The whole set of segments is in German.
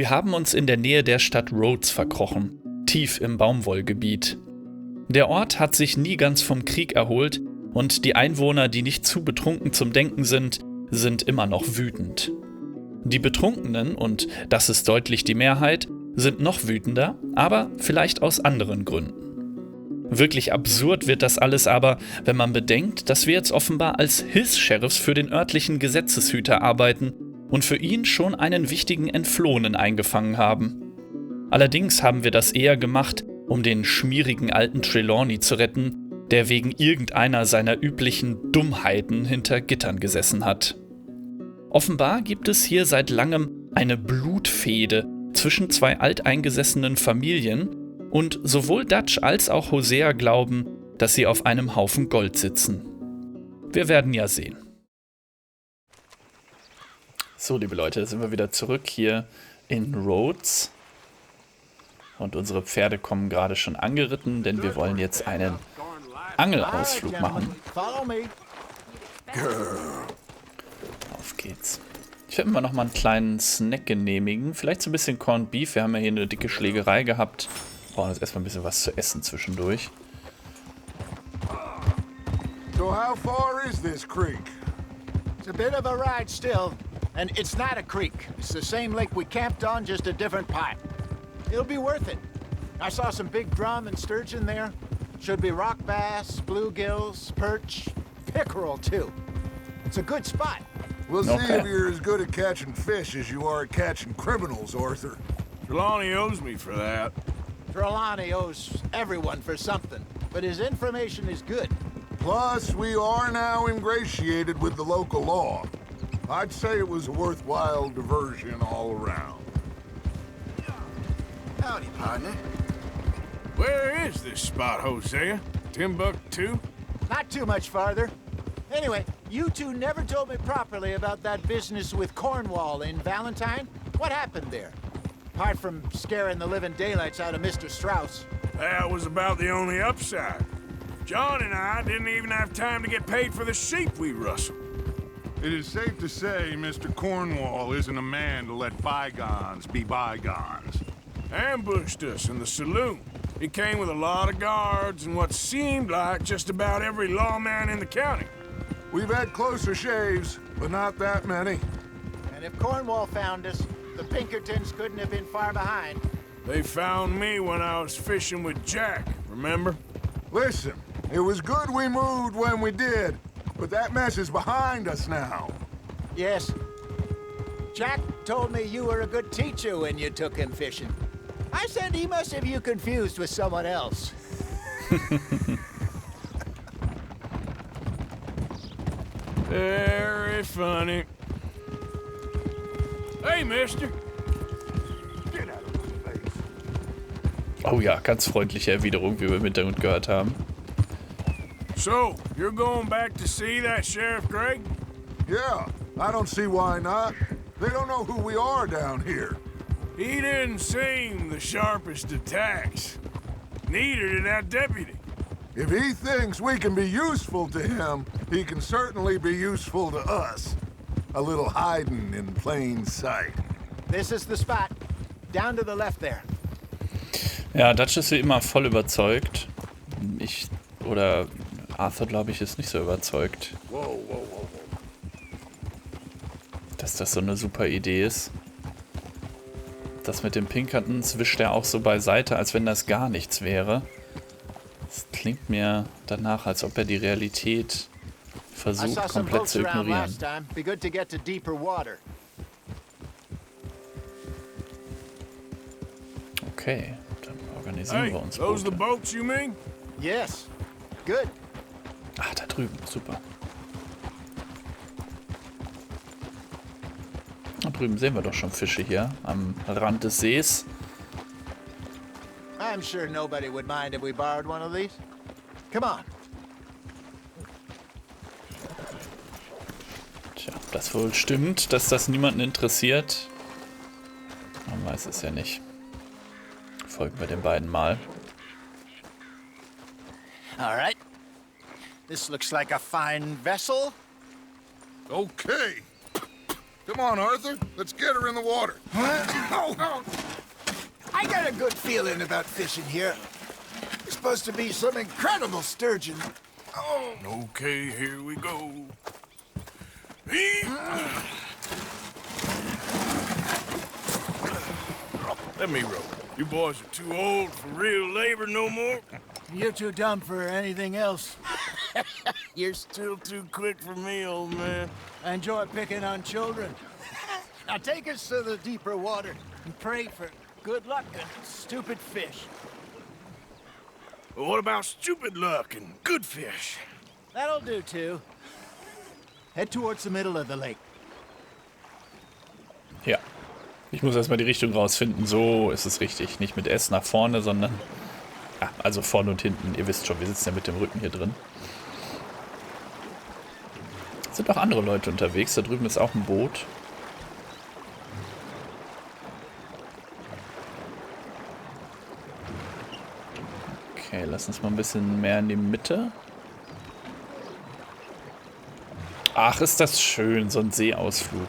Wir haben uns in der Nähe der Stadt Rhodes verkrochen, tief im Baumwollgebiet. Der Ort hat sich nie ganz vom Krieg erholt und die Einwohner, die nicht zu betrunken zum Denken sind immer noch wütend. Die Betrunkenen, und das ist deutlich die Mehrheit, sind noch wütender, aber vielleicht aus anderen Gründen. Wirklich absurd wird das alles aber, wenn man bedenkt, dass wir jetzt offenbar als Hilfs-Sheriffs für den örtlichen Gesetzeshüter arbeiten und für ihn schon einen wichtigen Entflohenen eingefangen haben. Allerdings haben wir das eher gemacht, um den schmierigen alten Trelawney zu retten, der wegen irgendeiner seiner üblichen Dummheiten hinter Gittern gesessen hat. Offenbar gibt es hier seit langem eine Blutfehde zwischen zwei alteingesessenen Familien und sowohl Dutch als auch Hosea glauben, dass sie auf einem Haufen Gold sitzen. Wir werden ja sehen. So, liebe Leute, sind wir wieder zurück hier in Rhodes. Und unsere Pferde kommen gerade schon angeritten, denn wir wollen jetzt einen Angelausflug machen. Auf geht's. Ich werde mir noch mal einen kleinen Snack genehmigen. Vielleicht so ein bisschen Corned Beef. Wir haben ja hier eine dicke Schlägerei gehabt. Wir brauchen jetzt erstmal ein bisschen was zu essen zwischendurch. So how far is this creek? It's a bit of a ride still. And it's not a creek. It's the same lake we camped on, just a different part. It'll be worth it. I saw some big drum and sturgeon there. Should be rock bass, bluegills, perch, pickerel too. It's a good spot. We'll see if you're as good at catching fish as you are at catching criminals, Arthur. Trelawney owes me for that. Trelawney owes everyone for something, but his information is good. Plus, we are now ingratiated with the local law. I'd say it was a worthwhile diversion all around. Howdy, partner. Where is this spot, Hosea? Timbuktu? Not too much farther. Anyway, you two never told me properly about that business with Cornwall in Valentine. What happened there? Apart from scaring the living daylights out of Mr. Strauss. That was about the only upside. John and I didn't even have time to get paid for the sheep we rustled. It is safe to say Mr. Cornwall isn't a man to let bygones be bygones. Ambushed us in the saloon. He came with a lot of guards and what seemed like just about every lawman in the county. We've had closer shaves, but not that many. And if Cornwall found us, the Pinkertons couldn't have been far behind. They found me when I was fishing with Jack, remember? Listen, it was good we moved when we did, but that mess is behind us now. Yes. Jack told me you were a good teacher when you took him fishing. I said he must have you confused with someone else. Very funny. Hey, mister. Get out of my face. Oh ja, ganz freundliche Erwiderung, wie wir im Hintergrund gehört haben. So, you're going back to see that Sheriff Gregg? Yeah, I don't see why not. They don't know who we are down here. He didn't seem the sharpest of tacks. Neither did that deputy. If he thinks we can be useful to him, he can certainly be useful to us. A little hiding in plain sight. This is the spot. Down to the left there. Ja, Dutch ist wie immer voll überzeugt. Oder Arthur, glaube ich, ist nicht so überzeugt. Dass das so eine super Idee ist. Das mit den Pinkertons wischt er auch so beiseite, als wenn das gar nichts wäre. Das klingt mir danach, als ob er die Realität versucht, komplett zu ignorieren. Okay, dann organisieren wir uns those the Boote. boats you mean? Yes. Good. Ah, da drüben, super. Da drüben sehen wir doch schon Fische hier am Rand des Sees. I'm sure nobody would mind if we borrowed one of these. Come on. Tja, ob das wohl stimmt, dass das niemanden interessiert. Man weiß es ja nicht. Folgen wir den beiden mal. All right. This looks like a fine vessel. Okay. Come on, Arthur. Let's get her in the water. Oh. I got a good feeling about fishing here. It's supposed to be some incredible sturgeon. Oh. Okay, here we go. Let me row. You boys are too old for real labor no more. You're too dumb for anything else. You're still too quick for me, old man. I enjoy picking on children. Now take us to the deeper water and pray for good luck and stupid fish. Well, what about stupid luck and good fish? That'll do, too. Head towards the middle of the lake. Ja. Ich muss erstmal die Richtung rausfinden. So ist es richtig. Nicht mit S nach vorne, sondern... Ja, also vorne und hinten. Ihr wisst schon, wir sitzen ja mit dem Rücken hier drin. Es sind auch andere Leute unterwegs. Da drüben ist auch ein Boot. Okay, lass uns mal ein bisschen mehr in die Mitte. Ach, ist das schön, so ein Seeausflug.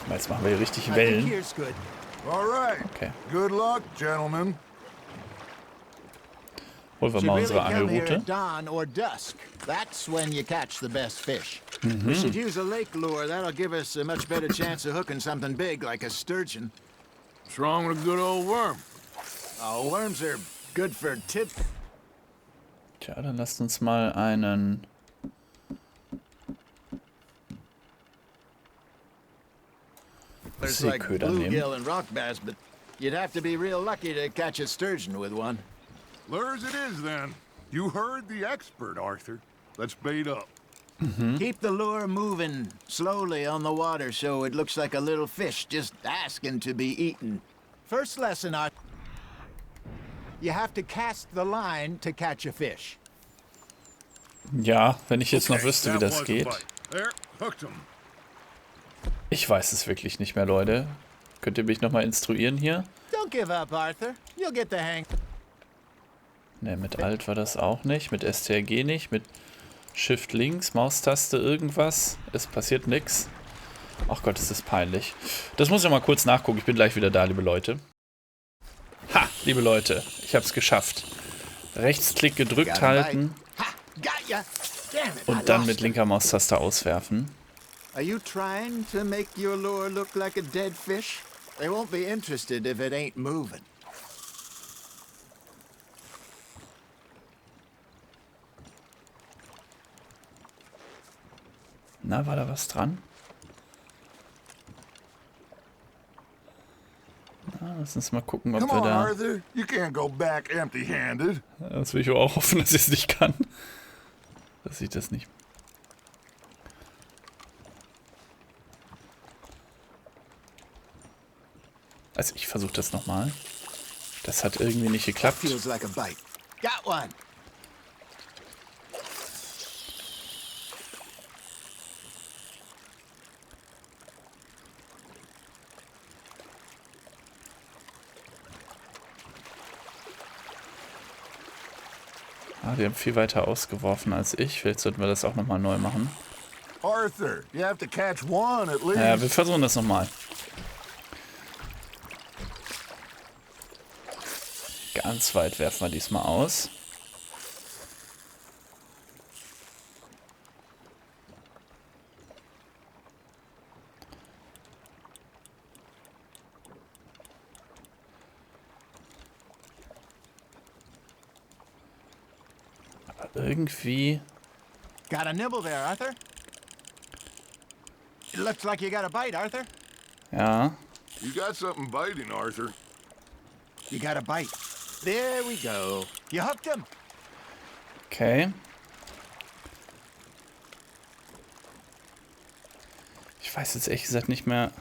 Jetzt machen wir hier richtig Wellen. All right. Okay. Good luck, gentlemen. Holen wir mal unsere Angelrute. Dawn or dusk. That's when you catch the best fish. We should use a lake lure. That'll give us a much better chance of hooking something big like a sturgeon. What's wrong with a good old worm? Oh, worms are good for tip. Tja, dann lasst uns mal einen... There's like Seeköder nehmen. bluegill and rock bass, but you'd have to be real lucky to catch a sturgeon with one. Lures it is, then. You heard the expert, Arthur. Let's bait up. Keep the lure moving slowly on the water so it looks like a little fish just asking to be eaten. First lesson, Arthur. You have to cast the line to catch a fish. Ja, wenn ich jetzt noch wüsste, wie that das was a geht. bite. There, hooked him. Ich weiß es wirklich nicht mehr, Leute. Könnt ihr mich nochmal instruieren hier? Don't give up, Arthur. You'll get the hang. Ne, mit Alt war das auch nicht. Mit STRG nicht. Mit Shift links, Maustaste, irgendwas. Es passiert nichts. Ach Gott, ist das peinlich. Das muss ich mal kurz nachgucken. Ich bin gleich wieder da, liebe Leute. Ha, liebe Leute. Ich habe es geschafft. Rechtsklick gedrückt halten. Und dann mit linker Maustaste auswerfen. Are you trying to make your lure look like a dead fish? They won't be interested if it ain't moving. Na, war da was dran? Na, lass uns mal gucken, ob Come wir on, da... Arthur. You can't go back empty-handed. Das will ich aber auch hoffen, dass ich es nicht kann. Dass ich das nicht... Also ich versuche das nochmal. Das hat irgendwie nicht geklappt. Feels like a bite. Got one. Ah, die haben viel weiter ausgeworfen als ich. Vielleicht sollten wir das auch nochmal neu machen. Arthur, you have to catch one at least. Ja, wir versuchen das nochmal. Ganz weit werfen wir diesmal aus. Aber irgendwie... Got a nibble there, Arthur. It looks like you got a bite, Arthur. Ja. You got something biting, Arthur. You got a bite. There we go. You hooked him. Okay. Ich weiß jetzt ehrlich gesagt nicht mehr...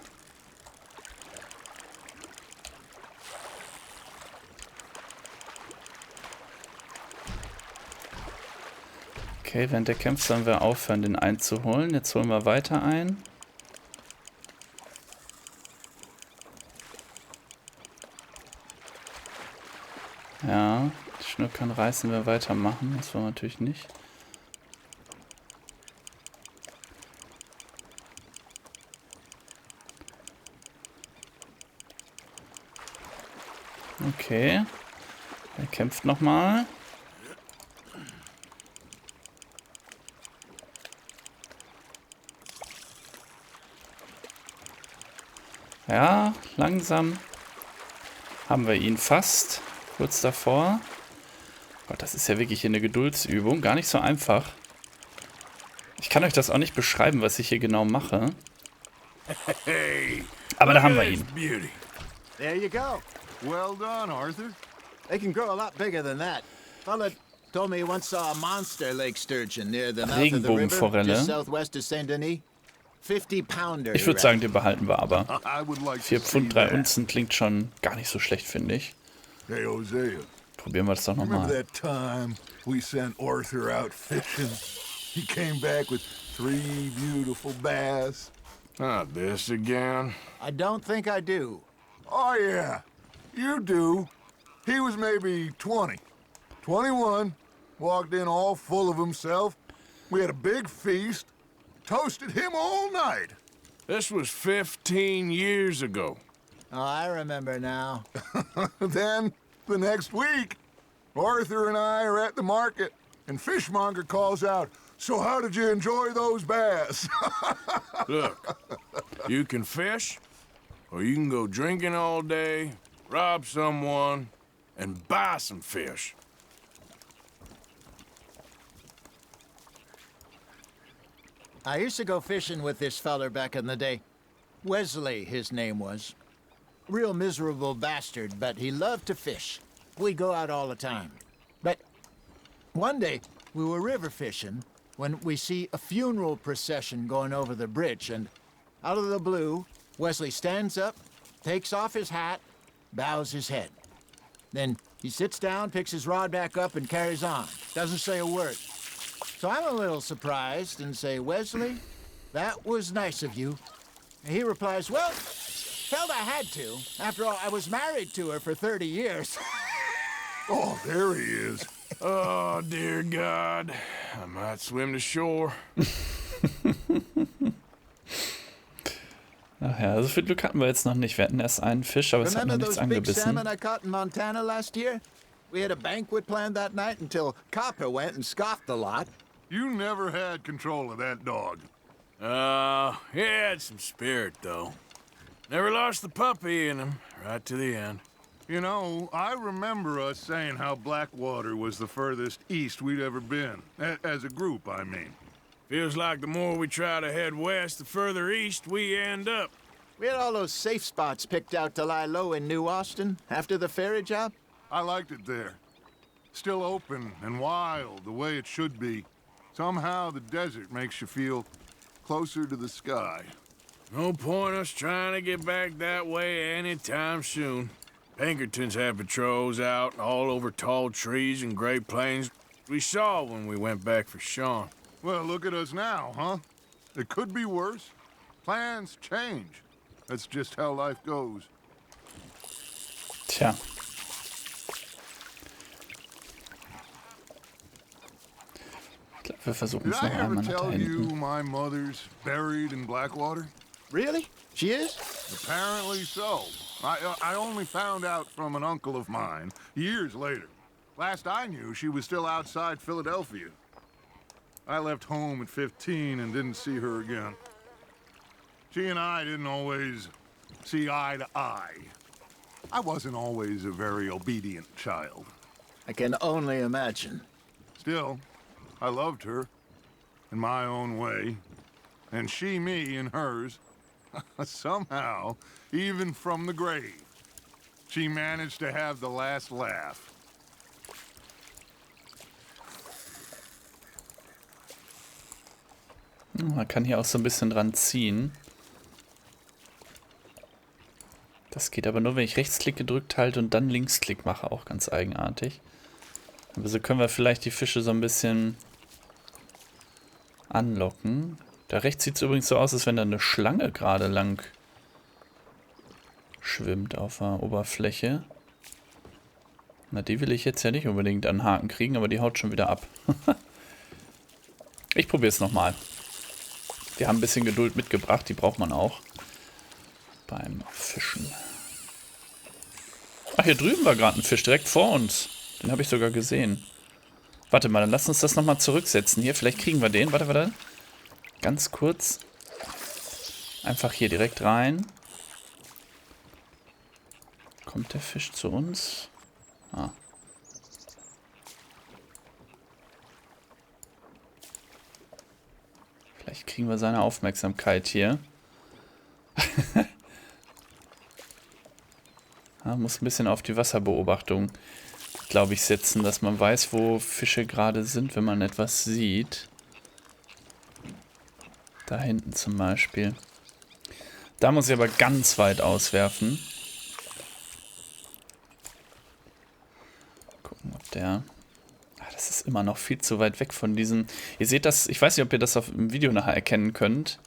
Okay, während der kämpft, sollen wir aufhören, den einzuholen. Jetzt holen wir weiter ein. Ja, die Schnur kann reißen, wir weitermachen. Das wollen wir natürlich nicht. Okay. Er kämpft nochmal. Ja, langsam haben wir ihn fast. Kurz davor. Gott, das ist ja wirklich hier eine Geduldsübung. Gar nicht so einfach. Ich kann euch das auch nicht beschreiben, was ich hier genau mache. Aber da haben wir ihn. There you go. Well done, Arthur. They can grow a lot bigger than that. Fella told me he once saw a monster lake sturgeon near the mouth of the river, Regenbogenforelle. just southwest of Saint-Denis. 50-pounder. Ich würde sagen, den behalten wir aber. I would like 4 to see Pfund, 3 that. Unzen klingt schon gar nicht so schlecht, finde ich. Hey, Hosea. Probieren wir das doch Remember nochmal. that time we sent Arthur out fishing? He came back with 3 beautiful bass. Not this again. I don't think I do. Oh, yeah. You do. He was maybe 20. 21. Walked in all full of himself. We had a big feast. Toasted him all night. This was 15 years ago. Oh, I remember now. Then, the next week, Arthur and I are at the market, and Fishmonger calls out, "So how did you enjoy those bass?" Look, you can fish, or you can go drinking all day, rob someone, and buy some fish. I used to go fishing with this feller back in the day. Wesley, his name was. Real miserable bastard, but he loved to fish. We'd go out all the time. But one day, we were river fishing when we see a funeral procession going over the bridge, and out of the blue, Wesley stands up, takes off his hat, bows his head. Then he sits down, picks his rod back up, and carries on. Doesn't say a word. So I'm a little surprised and say, "Wesley, that was nice of you." And he replies, "Well, felt I had to. After all, I was married to her for 30 years. Oh, there he is. Oh, dear God. I might swim to shore. Ach ja, so viel Glück hatten wir jetzt noch nicht. Wir hatten erst einen Fisch, aber es hat noch Remember nichts those big angebissen. salmon I caught in Montana last year? We had a banquet planned that night until Copper went and scoffed a lot. You never had control of that dog. He had some spirit, though. Never lost the puppy in him, right to the end. You know, I remember us saying how Blackwater was the furthest east we'd ever been. As a group, I mean. Feels like the more we try to head west, the further east we end up. We had all those safe spots picked out to lie low in New Austin after the ferry job. I liked it there. Still open and wild, the way it should be. Somehow the desert makes you feel closer to the sky. No point us trying to get back that way anytime soon. Pinkertons had patrols out all over tall trees and Great Plains we saw when we went back for Sean. Well, look at us now, huh? It could be worse. Plans change. That's just how life goes. Tja. Ich glaube, wir versuchen Did es I noch ever einmal nach da tell you hinten. my mother's buried in Blackwater? Really? She is? Apparently so. I only found out from an uncle of mine years later. Last I knew, she was still outside Philadelphia. I left home at 15 and didn't see her again. She and I didn't always see eye to eye. I wasn't always a very obedient child. I can only imagine. Still, I loved her in my own way, and she me in hers. Somehow, even from the grave, she managed to have the last laugh. Man kann hier auch so ein bisschen dran ziehen. Das geht aber nur, wenn ich Rechtsklick gedrückt halte und dann Linksklick mache. Auch ganz eigenartig. Aber so können wir vielleicht die Fische so ein bisschen anlocken. Da rechts sieht es übrigens so aus, als wenn da eine Schlange gerade lang schwimmt auf der Oberfläche. Na, die will ich jetzt ja nicht unbedingt an den Haken kriegen, aber die haut schon wieder ab. Ich probiere es nochmal. Wir haben ein bisschen Geduld mitgebracht, die braucht man auch beim Fischen. Ach, hier drüben war gerade ein Fisch, direkt vor uns. Den habe ich sogar gesehen. Warte mal, dann lass uns das nochmal zurücksetzen. Hier, vielleicht kriegen wir den. Warte, warte. Ganz kurz. Einfach hier direkt rein. Kommt der Fisch zu uns? Ah. Vielleicht kriegen wir seine Aufmerksamkeit hier. Muss ein bisschen auf die Wasserbeobachtung, glaube ich, setzen, dass man weiß, wo Fische gerade sind, wenn man etwas sieht. Da hinten zum Beispiel. Da muss ich aber ganz weit auswerfen. Gucken, ob der... Das ist immer noch viel zu weit weg von diesem... Ihr seht das, ich weiß nicht, ob ihr das auf dem Video nachher erkennen könnt.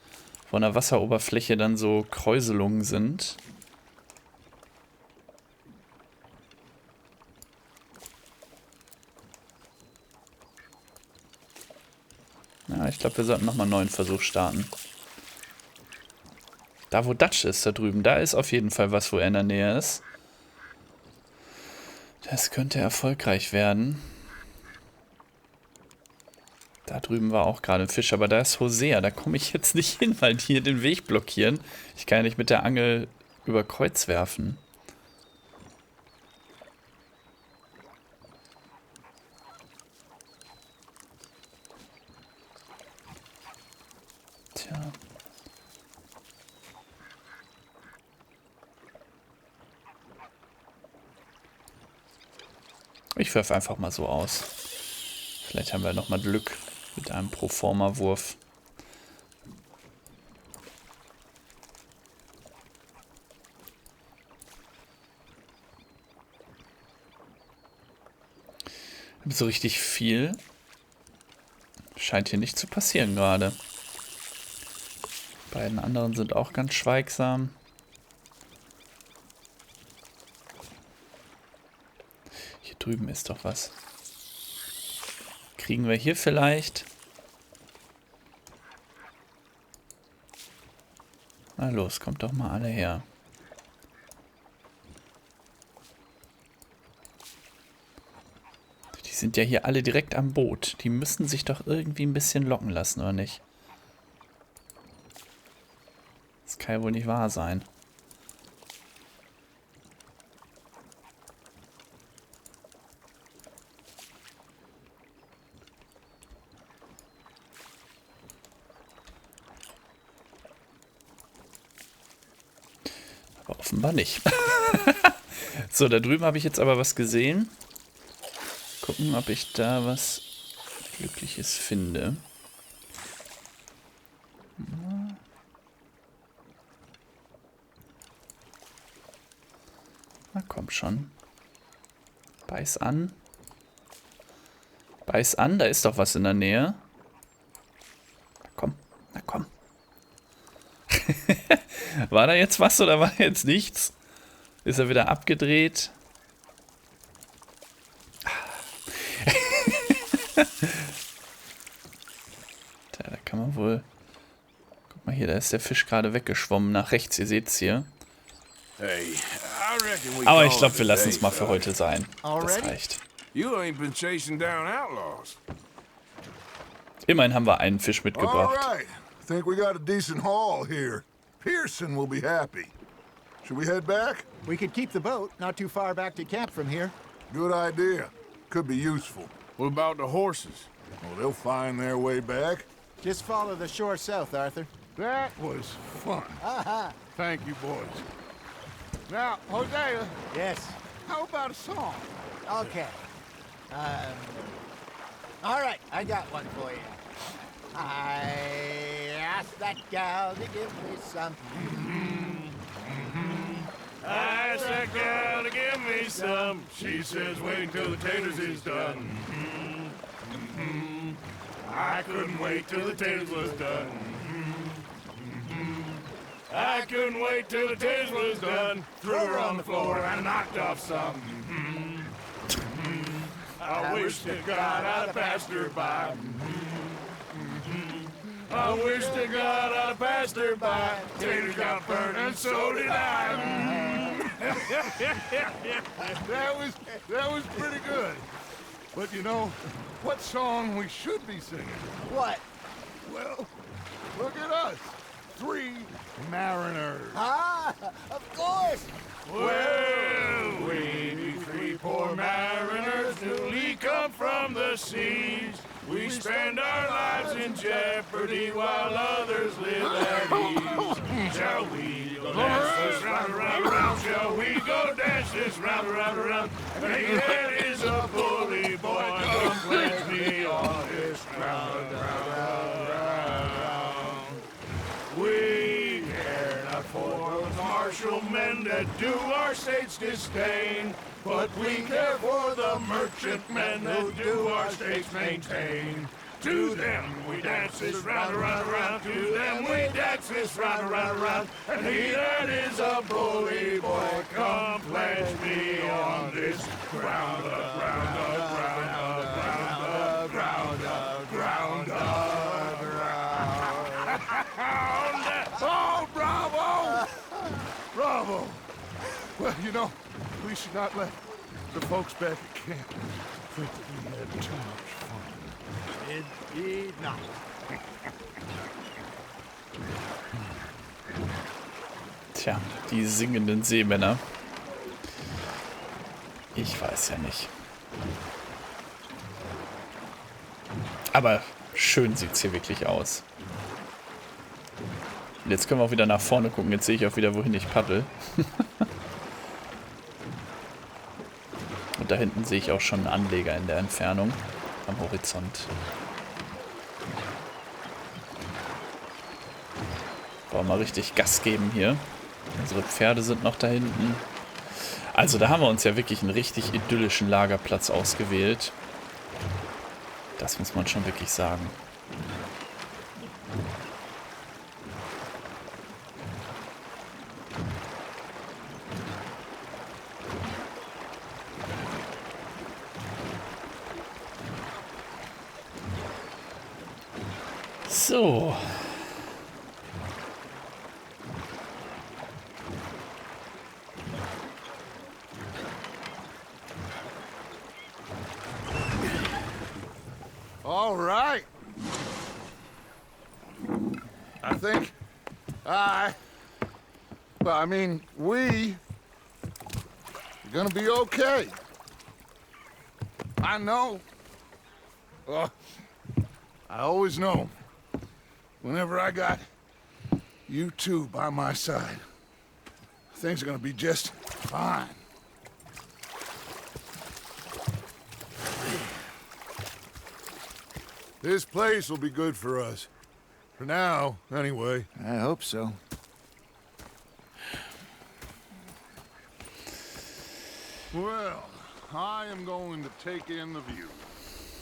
Von der Wasseroberfläche dann so Kräuselungen sind. Ja, ich glaube, wir sollten nochmal einen neuen Versuch starten. Da, wo Dutch ist, da drüben, da ist auf jeden Fall was, wo er in der Nähe ist. Das könnte erfolgreich werden. Da drüben war auch gerade ein Fisch, aber da ist Hosea. Da komme ich jetzt nicht hin, weil die hier den Weg blockieren. Ich kann ja nicht mit der Angel über Kreuz werfen. Tja. Ich werfe einfach mal so aus. Vielleicht haben wir nochmal Glück mit einem Proforma-Wurf. So richtig viel scheint hier nicht zu passieren gerade. Die beiden anderen sind auch ganz schweigsam. Hier drüben ist doch was. Kriegen wir hier vielleicht? Na los, kommt doch mal alle her. Die sind ja hier alle direkt am Boot. Die müssen sich doch irgendwie ein bisschen locken lassen, oder nicht? Das kann ja wohl nicht wahr sein. Offenbar nicht. So, da drüben habe ich jetzt aber was gesehen. Gucken, ob ich da was Glückliches finde. Na komm schon. Beiß an. Beiß an, da ist doch was in der Nähe. Na komm, na komm. War da jetzt was oder war jetzt nichts? Ist er wieder abgedreht? Da kann man wohl... Guck mal hier, da ist der Fisch gerade weggeschwommen nach rechts. Ihr seht es hier. Aber ich glaube, wir lassen es mal für heute sein. Das reicht. Immerhin haben wir einen Fisch mitgebracht. Think we got a decent haul here. Pearson will be happy. Should we head back? We could keep the boat, not too far back to camp from here. Good idea. Could be useful. What about the horses? Well, they'll find their way back. Just follow the shore south, Arthur. That was fun. Thank you, boys. Now, Hosea, Yes. how about a song? Okay. All right, I got one for you. I asked that gal to give me some. I asked that gal to give me some. She says wait till the taters is done. I couldn't wait till the taters was done. I couldn't wait till the taters was done. Threw her on the floor and knocked off some. I wish to God I'd passed her by. I wish to God I'd passed her by. Taters got burned and so did I. That was pretty good. But you know, what song we should be singing? What? Well, look at us. 3 mariners. Ah, of course. Well, we be 3 poor mariners newly come from the seas. We spend our lives in jeopardy while others live at ease. Shall we go dance this round, around, around? Shall we go dance this round, around, around? Hey, that is a bully boy. Come pledge me on this round, round, round. We care not for the martial men that do our state's disdain, but we care for the merchantmen that do our states maintain. To them we dance this round, around, around. To them we dance this round, around, around. And he that is a bully boy, come pledge me on this ground up, ground up, ground up, ground up, ground up, ground up, ground up. Oh, bravo! Bravo! Well, you know, we should not let the folks back at camp think that we had too much fun. Indeed not. Tja, die singenden Seemänner. Ich weiß ja nicht. Aber schön sieht's hier wirklich aus. Und jetzt können wir auch wieder nach vorne gucken. Jetzt sehe ich auch wieder, wohin ich paddel. Und da hinten sehe ich auch schon einen Anleger in der Entfernung am Horizont. Wollen wir mal richtig Gas geben hier. Unsere Pferde sind noch da hinten. Also da haben wir uns ja wirklich einen richtig idyllischen Lagerplatz ausgewählt. Das muss man schon wirklich sagen. So. All right. I think we are gonna be okay. I know. I always know. Whenever I got you two by my side, things are gonna be just fine. This place will be good for us. For now, anyway. I hope so. Well, I am going to take in the view.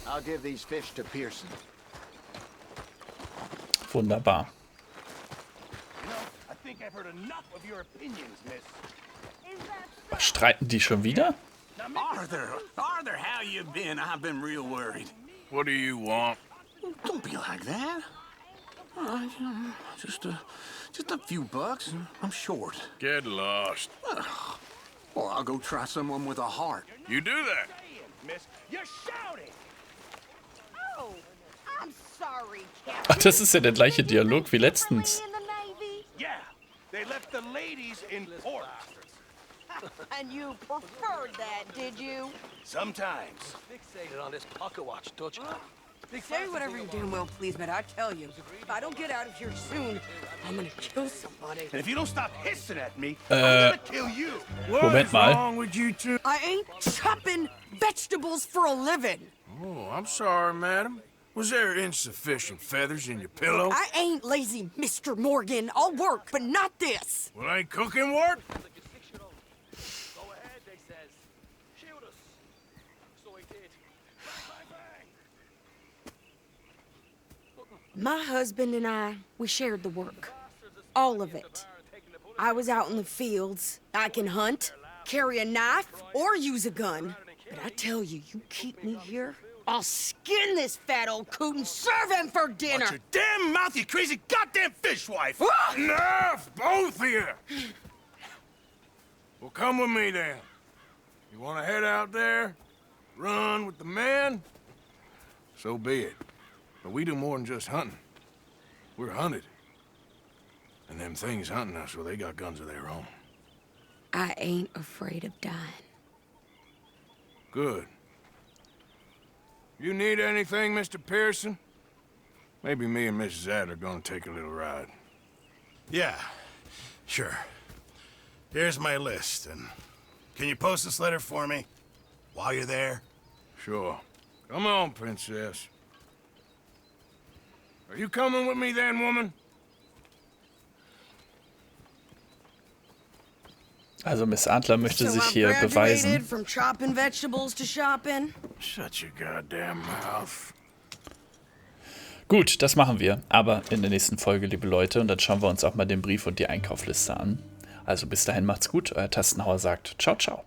I'll give these fish to Pearson. Wunderbar. You know, I think I've heard enough of your opinions, miss. Was streiten die schon wieder? Arthur, how you been? I've been real worried. What do you want? Don't be like that. Just a few bucks, and I'm short. Get lost. Or I'll go try someone with a heart. You do that. Miss, you're shouting. Oh, I'm sorry, Captain. Ach, das ist ja der gleiche Dialog wie letztens. In the Navy? Yeah, they left the ladies in port. And you preferred that, did you? Sometimes. Fixated on this pocket watch, don't you? Say whatever you damn well please, but I tell you, if I don't get out of here soon, I'm gonna kill somebody. And if you don't stop hissing at me, I'm gonna kill you. Moment mal. wrong with you two? I ain't chopping vegetables for a living. Oh, I'm sorry, madam. Was there insufficient feathers in your pillow? I ain't lazy, Mr. Morgan. I'll work, but not this. Well, ain't cooking work? Go ahead, they says. Shoot us. So he did. Bang, bang, bang. My husband and I, we shared the work. All of it. I was out in the fields. I can hunt, carry a knife, or use a gun. But I tell you, you keep me here, I'll skin this fat old coot and serve him for dinner. Watch your damn mouth, you crazy goddamn fishwife! Enough, both of you! Well, come with me then. You want to head out there, run with the men? So be it. But we do more than just hunting. We're hunted. And them things hunting us, well, they got guns of their own. I ain't afraid of dying. Good. You need anything, Mr. Pearson? Maybe me and Mrs. Ad are gonna take a little ride. Yeah, sure. Here's my list, and can you post this letter for me while you're there? Sure. Come on, Princess. Are you coming with me then, woman? Also Miss Adler möchte So sich I've hier graduated beweisen. from chopping vegetables to shopping. Shut your goddamn mouth. Gut, das machen wir. Aber in der nächsten Folge, liebe Leute. Und dann schauen wir uns auch mal den Brief und die Einkaufsliste an. Also bis dahin macht's gut. Euer Tastenhauer sagt ciao, ciao.